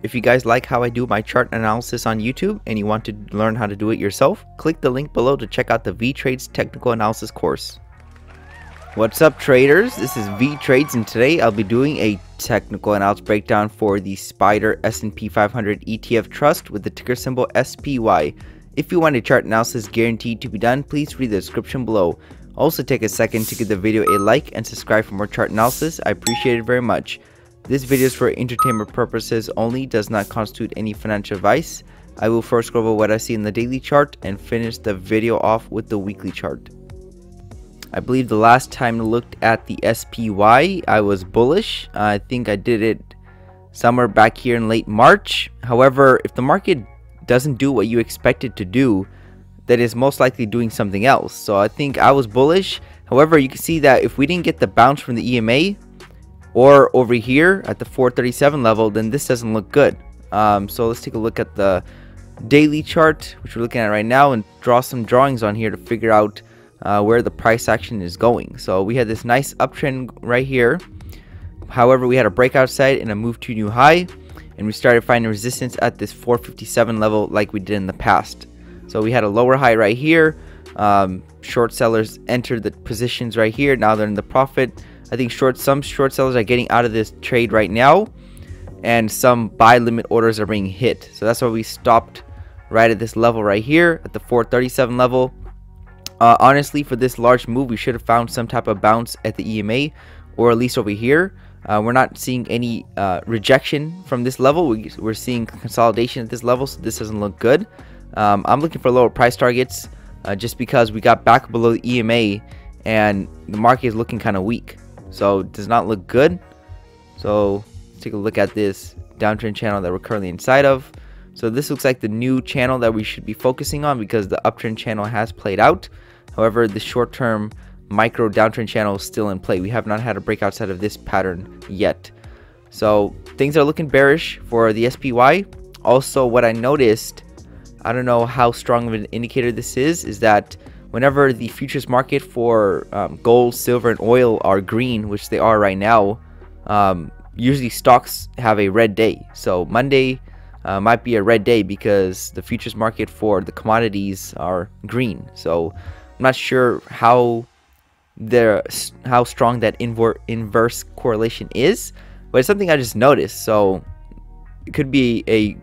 If you guys like how I do my chart analysis on YouTube and you want to learn how to do it yourself, click the link below to check out the Vee Trades technical analysis course. What's up traders, this is Vee Trades and today I'll be doing a technical analysis breakdown for the SPDR S&P 500 ETF Trust with the ticker symbol SPY. If you want a chart analysis guaranteed to be done, please read the description below. Also take a second to give the video a like and subscribe for more chart analysis, I appreciate it very much. This video is for entertainment purposes only, does not constitute any financial advice. I will first go over what I see in the daily chart and finish the video off with the weekly chart. I believe the last time I looked at the SPY, I was bullish. I think I did it somewhere back here in late March. However, if the market doesn't do what you expect it to do, that is most likely doing something else. So I think I was bullish. However, you can see that if we didn't get the bounce from the EMA or over here at the 437 level, then this doesn't look good. So let's take a look at the daily chart, which we're looking at right now, and draw some drawings on here to figure out where the price action is going. So we had this nice uptrend right here. However, we had a breakout side and a move to new high, and we started finding resistance at this 457 level like we did in the past. So we had a lower high right here. Short sellers entered the positions right here. Now they're in the profit. I think some short sellers are getting out of this trade right now, and some buy limit orders are being hit. So that's why we stopped right at this level right here at the 437 level. Honestly, for this large move, we should have found some type of bounce at the EMA, or at least over here. We're not seeing any rejection from this level. We're seeing consolidation at this level, so this doesn't look good. I'm looking for lower price targets just because we got back below the EMA and the market is looking kind of weak, so it does not look good. So let's take a look at this downtrend channel that we're currently inside of. So this looks like the new channel that we should be focusing on because the uptrend channel has played out. However, the short-term micro downtrend channel is still in play. We have not had a break outside of this pattern yet. So things are looking bearish for the SPY. Also, what I noticed, I don't know how strong of an indicator this is that whenever the futures market for gold, silver, and oil are green, which they are right now, usually stocks have a red day. So Monday might be a red day because the futures market for the commodities are green. So I'm not sure how strong that inverse correlation is, but it's something I just noticed. So it could be a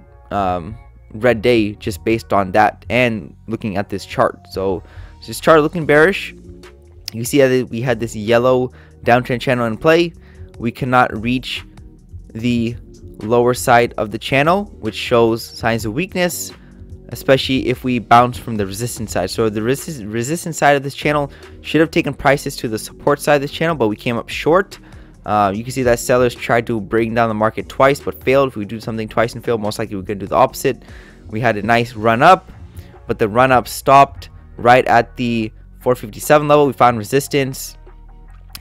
red day just based on that and looking at this chart. So this chart looking bearish. You see that we had this yellow downtrend channel in play. We cannot reach the lower side of the channel, which shows signs of weakness, especially if we bounce from the resistance side. So the resistance side of this channel should have taken prices to the support side of this channel, but we came up short. You can see that sellers tried to bring down the market twice but failed. If we do something twice and fail, most likely we're going to do the opposite. We had a nice run up, but the run up stopped right at the 457 level. We found resistance.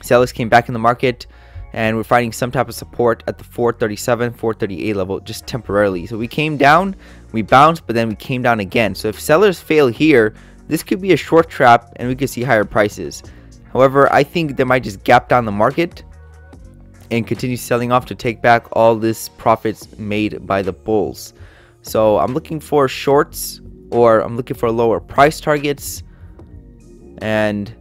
Sellers came back in the market, and we're finding some type of support at the 437, 438 level just temporarily. So we came down, we bounced, but then we came down again. So if sellers fail here, this could be a short trap and we could see higher prices. However, I think they might just gap down the market and continue selling off to take back all this profits made by the bulls. So I'm looking for shorts, or I'm looking for lower price targets, and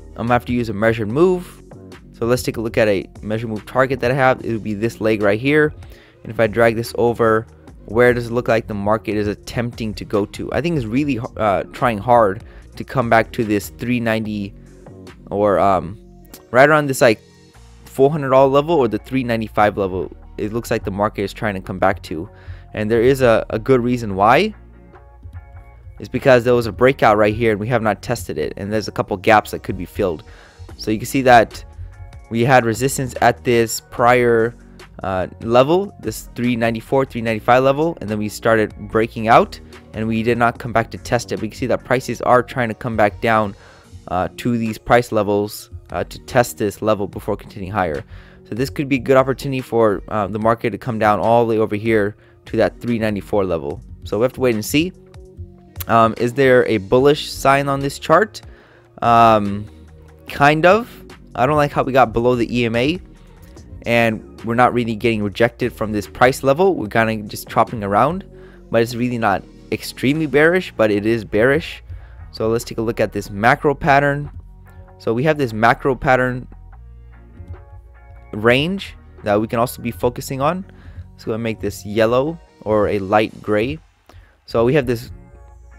I'm gonna have to use a measured move. So let's take a look at a measure move target that I have. It would be this leg right here, and if I drag this over, where does it look like the market is attempting to go to? I think it's really trying hard to come back to this 390 or right around this like $400 level or the 395 level. It looks like the market is trying to come back to, and there is a good reason why. It's because there was a breakout right here and we have not tested it, and there's a couple gaps that could be filled. So you can see that we had resistance at this prior level, this 394, 395 level, and then we started breaking out and we did not come back to test it. We can see that prices are trying to come back down to these price levels to test this level before continuing higher. So this could be a good opportunity for the market to come down all the way over here to that 394 level. So we have to wait and see. Is there a bullish sign on this chart? Kind of. I don't like how we got below the EMA, and we're not really getting rejected from this price level. We're kind of just chopping around, but it's really not extremely bearish, but it is bearish. So let's take a look at this macro pattern. So we have this macro pattern range that we can also be focusing on. So I'm gonna make this yellow or a light gray. So we have this,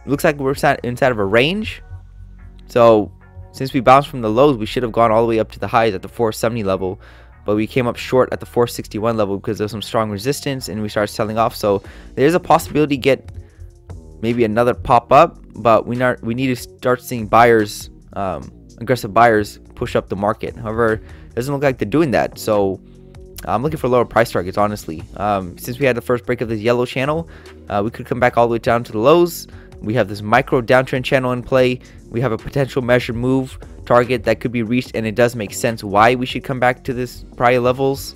looks like we're inside of a range. So since we bounced from the lows, we should have gone all the way up to the highs at the 470 level, but we came up short at the 461 level because there's some strong resistance and we started selling off. So there's a possibility to get maybe another pop up, but we need to start seeing buyers, aggressive buyers, push up the market. However, it doesn't look like they're doing that. So I'm looking for lower price targets, honestly. Since we had the first break of this yellow channel, we could come back all the way down to the lows. We have this micro downtrend channel in play. We have a potential measured move target that could be reached, and it does make sense why we should come back to this prior levels.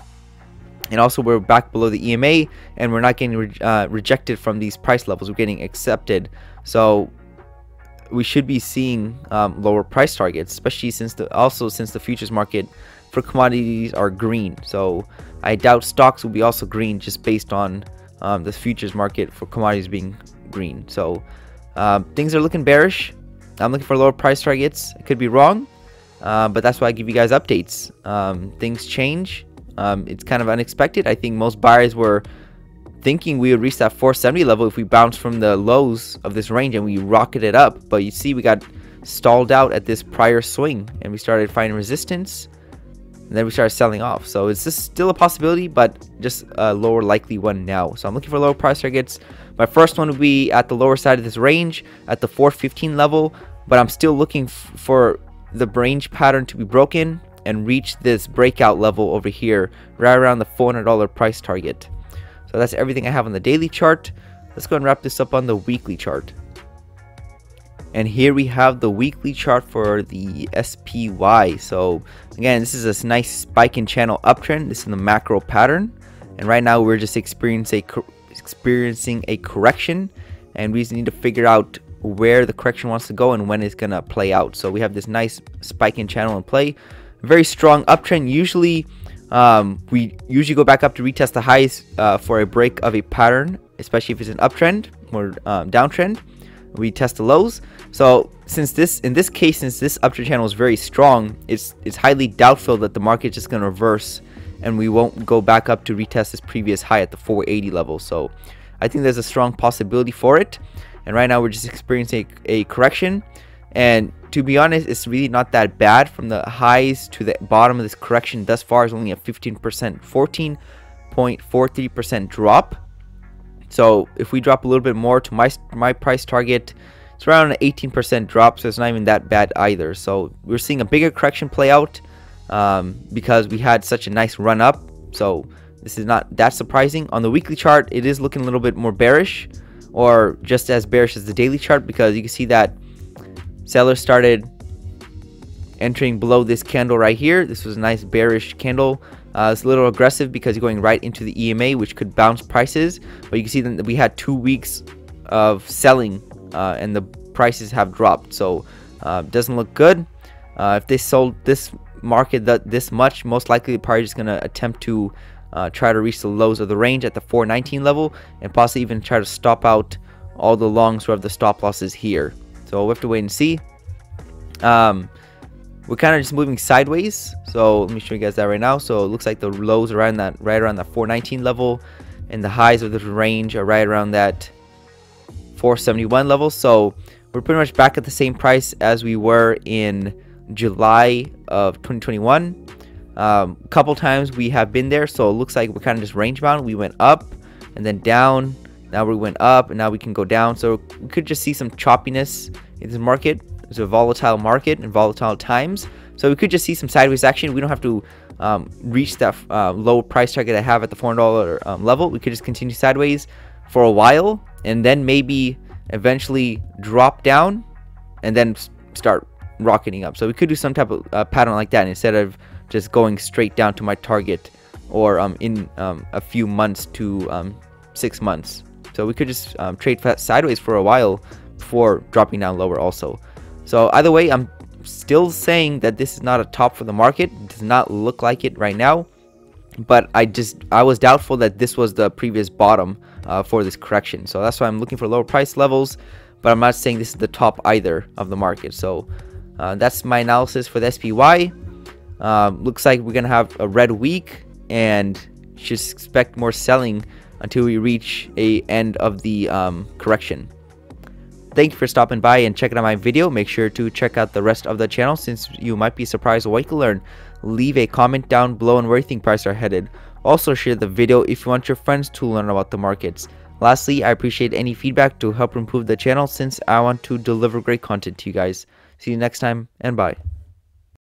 And also, we're back below the EMA, and we're not getting rejected from these price levels. We're getting accepted. So we should be seeing lower price targets, especially since the futures market for commodities are green. So I doubt stocks will be also green, just based on the futures market for commodities being green. So things are looking bearish. I'm looking for lower price targets. I could be wrong, but that's why I give you guys updates. Things change. It's kind of unexpected. I think most buyers were thinking we would reach that 470 level if we bounce from the lows of this range and we rocketed up. But you see, we got stalled out at this prior swing and we started finding resistance. And then we started selling off. So it's just still a possibility, but just a lower likely one now. So I'm looking for lower price targets. My first one would be at the lower side of this range at the 415 level, but I'm still looking for the range pattern to be broken and reach this breakout level over here, right around the $400 price target. So that's everything I have on the daily chart. Let's go and wrap this up on the weekly chart. And here we have the weekly chart for the SPY. So again, this is a nice spike in channel uptrend. This is the macro pattern, and right now we're just experiencing a correction, and we just need to figure out where the correction wants to go and when it's gonna play out. So we have this nice spike in channel in play, very strong uptrend. Usually we go back up to retest the highs for a break of a pattern, especially if it's an uptrend or downtrend. We test the lows. So in this case, since this uptrend channel is very strong, it's highly doubtful that the market is just going to reverse and we won't go back up to retest this previous high at the 480 level. So I think there's a strong possibility for it, and right now we're just experiencing a correction, and to be honest, it's really not that bad. From the highs to the bottom of this correction thus far is only a 14.43% drop. So if we drop a little bit more to my price target, it's around an 18% drop, so it's not even that bad either. So we're seeing a bigger correction play out because we had such a nice run up. So this is not that surprising. On the weekly chart, it is looking a little bit more bearish, or just as bearish as the daily chart, because you can see that sellers started entering below this candle right here. This was a nice bearish candle. It's a little aggressive because you're going right into the EMA, which could bounce prices. But you can see that we had 2 weeks of selling and the prices have dropped. So doesn't look good. If they sold this market this much, most likely they're probably just going to attempt to try to reach the lows of the range at the 419 level, and possibly even try to stop out all the longs who have the stop losses here. So we'll have to wait and see. We're kind of just moving sideways, so let me show you guys that right now. So it looks like the lows are right around that 419 level, and the highs of the range are right around that 471 level. So we're pretty much back at the same price as we were in July of 2021. A couple times we have been there, so it looks like we're kind of just range bound. We went up and then down, now we went up and now we can go down. So we could just see some choppiness in this market. It's a volatile market and volatile times, so we could just see some sideways action. We don't have to reach that low price target I have at the $400 level. We could just continue sideways for a while and then maybe eventually drop down and then start rocketing up. So we could do some type of pattern like that instead of just going straight down to my target, or in a few months to 6 months. So we could just trade sideways for a while before dropping down lower also. So either way, I'm still saying that this is not a top for the market. It does not look like it right now. but I was doubtful that this was the previous bottom for this correction. So that's why I'm looking for lower price levels, but I'm not saying this is the top either of the market. So that's my analysis for the SPY. Looks like we're gonna have a red week and should expect more selling until we reach a end of the correction. Thank you for stopping by and checking out my video. Make sure to check out the rest of the channel, since you might be surprised what you can learn. Leave a comment down below on where you think prices are headed. Also share the video if you want your friends to learn about the markets. Lastly, I appreciate any feedback to help improve the channel, since I want to deliver great content to you guys. See you next time, and bye.